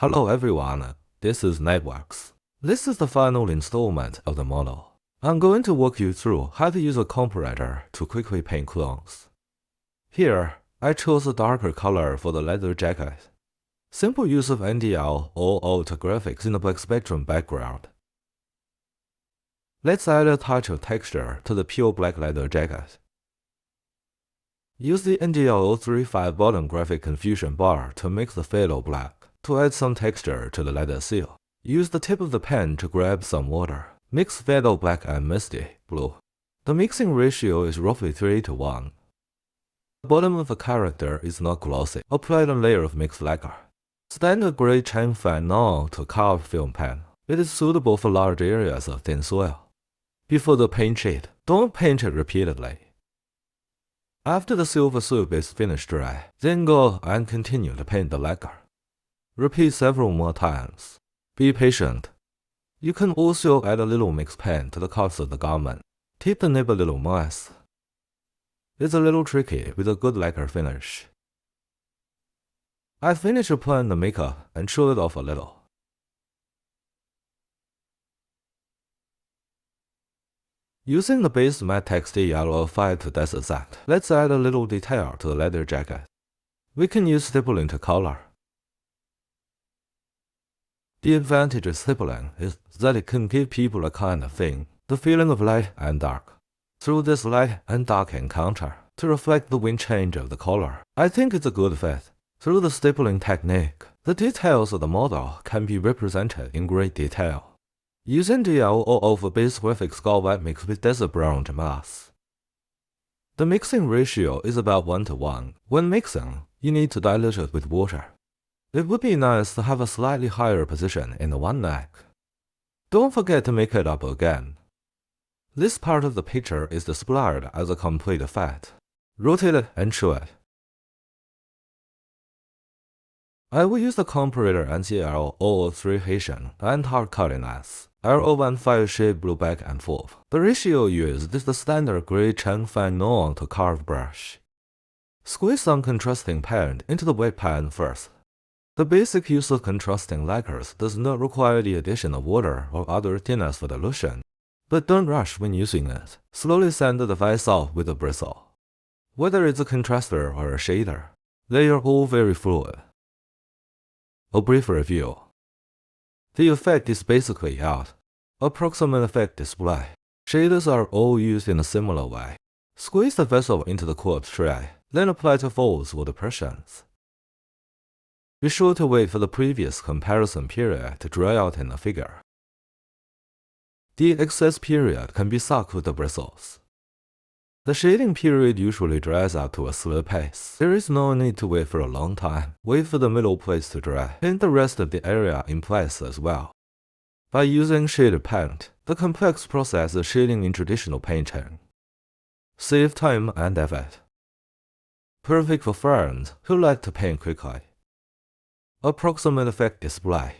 Hello everyone, this is NightWorks. This is the final installment of the model. I'm going to walk you through how to use a comparator to quickly paint clones. Here, I chose a darker color for the leather jacket. Simple use of NDL or alt graphics in the black spectrum background. Let's add a touch of texture to the pure black leather jacket. Use the NDL 035 bottom graphic confusion bar to mix the phthalo black. To add some texture to the leather seal, use the tip of the pen to grab some water. Mix phthalo black and misty blue. The mixing ratio is roughly 3:1. The bottom of the character is not glossy. Apply a layer of mixed lacquer. Stand a gray chamfer on to carved film pen. It is suitable for large areas of thin soil. Before the paint sheet, don't paint it repeatedly. After the silver soup is finished dry, then go and continue to paint the lacquer. Repeat several more times. Be patient. You can also add a little mixed paint to the cuffs of the garment. Tip the nib a little moist. It's a little tricky with a good lacquer finish. I finished applying the makeup and show it off a little. Using the base matte texture yellow 5 to desert sand, let's add a little detail to the leather jacket. We can use stippling to color. The advantage of stippling is that it can give people a kind of thing, the feeling of light and dark. Through this light and dark encounter, to reflect the wind change of the color, I think it's a good fit. Through the stippling technique, the details of the model can be represented in great detail. Use NDL or over base graphic skull white mixed with desert brown to mask. The mixing ratio is about 1:1. When mixing, you need to dilute it with water. It would be nice to have a slightly higher position in the one neck. Don't forget to make it up again. This part of the picture is displayed as a complete effect. Rotate it and show it. I will use the comparator NCL 003 Haitian and hard cutting as R015 shade blue back and forth. The ratio used is the standard gray Changfeng non to carve brush. Squeeze some contrasting paint into the wet pan first. The basic use of contrasting lacquers does not require the addition of water or other thinners for dilution, but don't rush when using it. Slowly sand the device off with a bristle. Whether it's a contraster or a shader, they are all very fluid. A brief review. The effect is basically out. Approximate effect display. Shaders are all used in a similar way. Squeeze the vessel into the quartz tray, then apply to folds or depressions. Be sure to wait for the previous comparison period to dry out in the figure. The excess period can be sucked with the bristles. The shading period usually dries out to a slow pace. There is no need to wait for a long time. Wait for the middle place to dry. Paint the rest of the area in place as well. By using shaded paint, the complex process of shading in traditional painting. Save time and effort. Perfect for friends who like to paint quickly. Approximate effect display.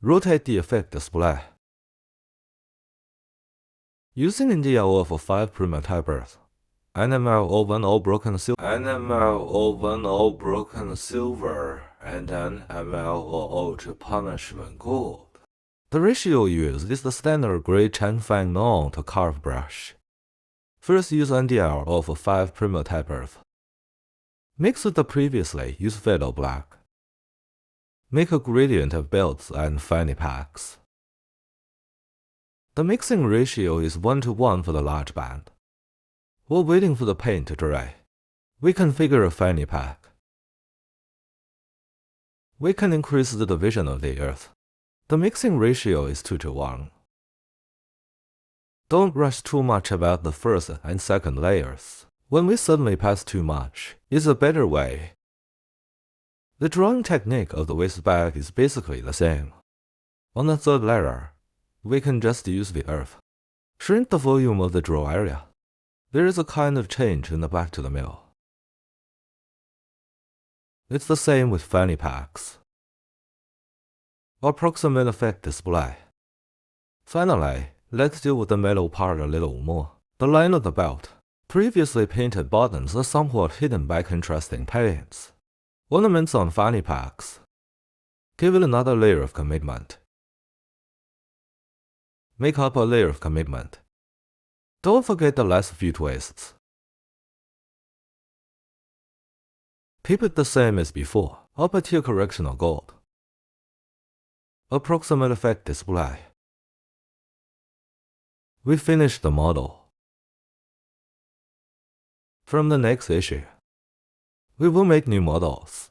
Rotate the effect display. Using NDL for 5 primotypers. NML010 broken silver, NML010 broken silver, and NML0 punishment gold. The ratio used is the standard gray Changfeng non to carve brush. First use NDL for 5 primotypers. Mix with the previously used phthalo black. Make a gradient of belts and fanny packs. The mixing ratio is 1:1 for the large band. While waiting for the paint to dry, we configure a fanny pack. We can increase the division of the earth. The mixing ratio is 2:1. Don't rush too much about the first and second layers. When we suddenly pass too much, is a better way. The drawing technique of the waste bag is basically the same. On the third layer, we can just use the earth. Shrink the volume of the draw area. There is a kind of change in the back to the mill. It's the same with fanny packs. Approximate effect display. Finally, let's deal with the metal part a little more. The line of the belt. Previously painted buttons are somewhat hidden by contrasting paints. Ornaments on fanny packs. Give it another layer of commitment. Make up a layer of commitment. Don't forget the last few twists. Keep it the same as before, up until correctional gold. Approximate effect display. We finished the model. From the next issue, we will make new models.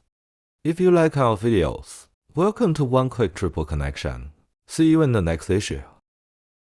If you like our videos, welcome to One Click Triple Connection. See you in the next issue.